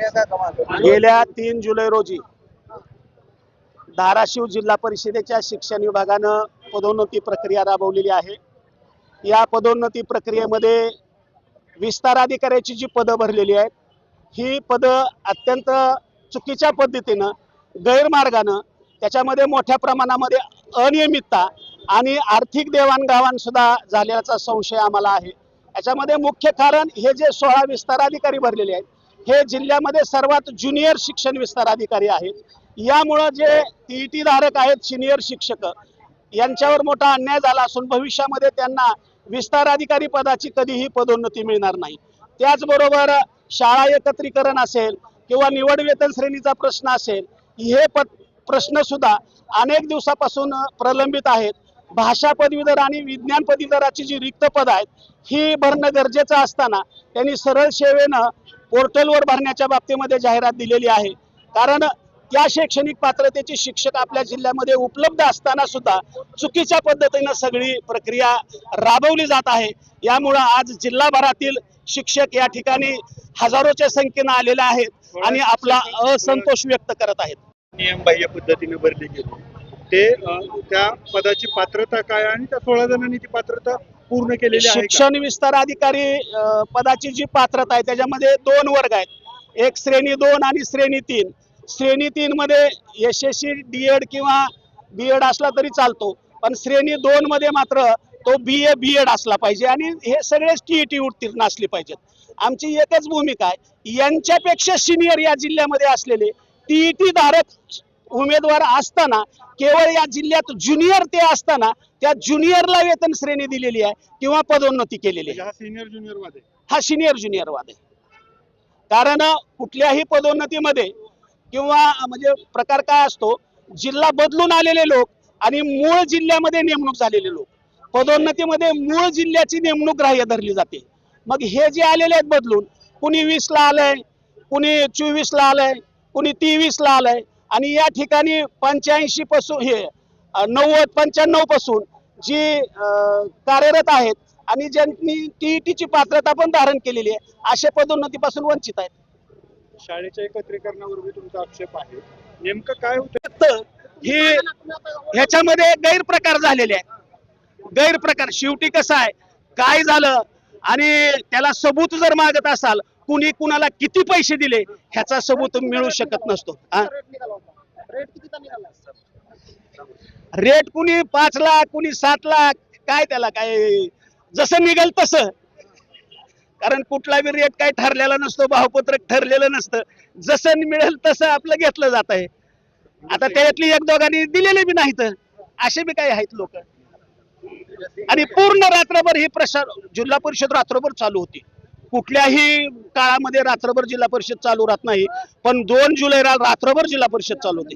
गेल्या 3 जुलै रोजी धाराशिव जिल्हा परिषदेच्या शिक्षण विभागानं पदोन्नती प्रक्रिया राबवलेली आहे। या पदोन्नती प्रक्रियेमध्ये विस्तार अधिकाऱ्याची जी पदं भरलेली आहेत, ही पदं अत्यंत चुकीच्या पद्धतीनं गैरमार्गानं त्याच्यामध्ये मोठ्या प्रमाणामध्ये अनियमितता आणि आर्थिक देवाणघेवाण सुद्धा झाल्याचा संशय आम्हाला आहे। याच्यामध्ये मुख्य कारण हे जे 16 विस्तार अधिकारी भरलेले आहेत, हे जिल्ह्यामध्ये सर्वात ज्युनियर शिक्षण विस्तार अधिकारी आहेत। यामुळे जे टीईटी धारक आहेत सिनियर शिक्षक, यांच्यावर मोठा अन्याय झाला असून भविष्यामध्ये त्यांना विस्तार अधिकारी पदाची कधीही पदोन्नती मिळणार नाही। त्याचबरोबर शाळा एकत्रीकरण असेल किंवा निवड वेतन श्रेणीचा प्रश्न असेल, हे प्रश्न सुद्धा अनेक दिवसापासून प्रलंबित आहेत। भाषा पदवीधर आणि विज्ञान पदवीधराची जी रिक्त पद आहेत, ही भरणं गरजेचं असताना त्यांनी सरळ सेवेनं पोर्टलवर भरण्याच्या बाबतीमध्ये जाहिरात दिलेली आहे। कारण त्या शैक्षणिक पात्रतेचे शिक्षक आपल्या जिल्ह्यामध्ये उपलब्ध असताना सुद्धा चुकीच्या पद्धतीनं सगळी प्रक्रिया राबवली जात आहे। यामुळे आज जिल्हाभरातील शिक्षक या ठिकाणी हजारोच्या संख्येने आलेले आहेत आणि आपला असंतोष व्यक्त करत आहेत। नियमबाह्य पद्धतीने भरले गेले ते त्या पदाची पात्रता काय आणि त्या 16 जणांनी ती पात्रता पूर्ण केलेली आहे। शिक्षण विस्तार अधिकारी पदाची जी पात्रता आहे त्याच्यामध्ये 2 वर्ग आहेत, एक श्रेणी 2 आणि श्रेणी 3। श्रेणी 3 मध्ये यशस्वी डीएड किंवा बीएड असला तरी चालतो, पण श्रेणी 2 मध्ये मात्र तो बीए बीएड असला पाहिजे आणि हे सगळेच टीईटी उत्तीर्ण असले पाहिजेत। आमची एकच भूमिका आहे, यांच्यापेक्षा सिनियर या जिल्ह्यामध्ये असलेले टीईटी धारक उमेदवार असताना केवळ या जिल्ह्यात ज्युनियर ते असताना त्या ज्युनियरला वेतन श्रेणी दिलेली आहे किंवा पदोन्नती केलेली आहे। हा सिनियर ज्युनियर वाद आहे, हा सिनियर ज्युनियर वाद आहे। कारण कुठल्याही पदोन्नतीमध्ये किंवा म्हणजे प्रकार काय असतो, जिल्हा बदलून आलेले लोक आणि मूळ जिल्ह्यामध्ये नेमणूक झालेले लोक, पदोन्नतीमध्ये मूळ जिल्ह्याची नेमणूक ग्राह्य धरली जाते। मग हे जे आलेले आहेत बदलून, कुणी 20 ला आलंय, कुणी 24 ला आलंय, कुणी 23 ला आलंय आणि या ठिकाणी 85 पासून हे 90-95 पासून जी कार्यरत आहेत आणि ज्यांनी टीईटीची पात्रता पण धारण केलेली आहे, अशा पदोन्नतीपासून वंचित आहेत। शाळेच्या एकत्रीकरणावर तुमचा आक्षेप आहे, नेमकं काय होतं? ही ह्याच्यामध्ये गैरप्रकार झालेले आहेत। गैरप्रकार शेवटी कसं आहे, काय झालं आणि त्याला सबूत जर मागत असाल, कुणी कुणाला किती पैसे दिले ह्याचा सबूत मिळू शकत नसतो। रेट कुणी 5 लाख, कुणी 7 लाख, काय त्याला काय जसं निघेल तसं। कारण कुठला बी रेट काय ठरलेला नसतो, भावपत्रक ठरलेलं नसतं, जसं मिळेल तसं आपलं घेतलं जात आहे। आता त्यातली एक दोघांनी दिलेले बी नाहीत, असे बी काही आहेत लोक। आणि पूर्ण रात्रभर ही प्रसार जिल्हा परिषद रात्रभर चालू होती। कुठल्याही काळामध्ये रात्रभर जिल्हा परिषद चालू राहत नाही, पण 2 जुलैला रात्रभर जिल्हा परिषद चालू होती।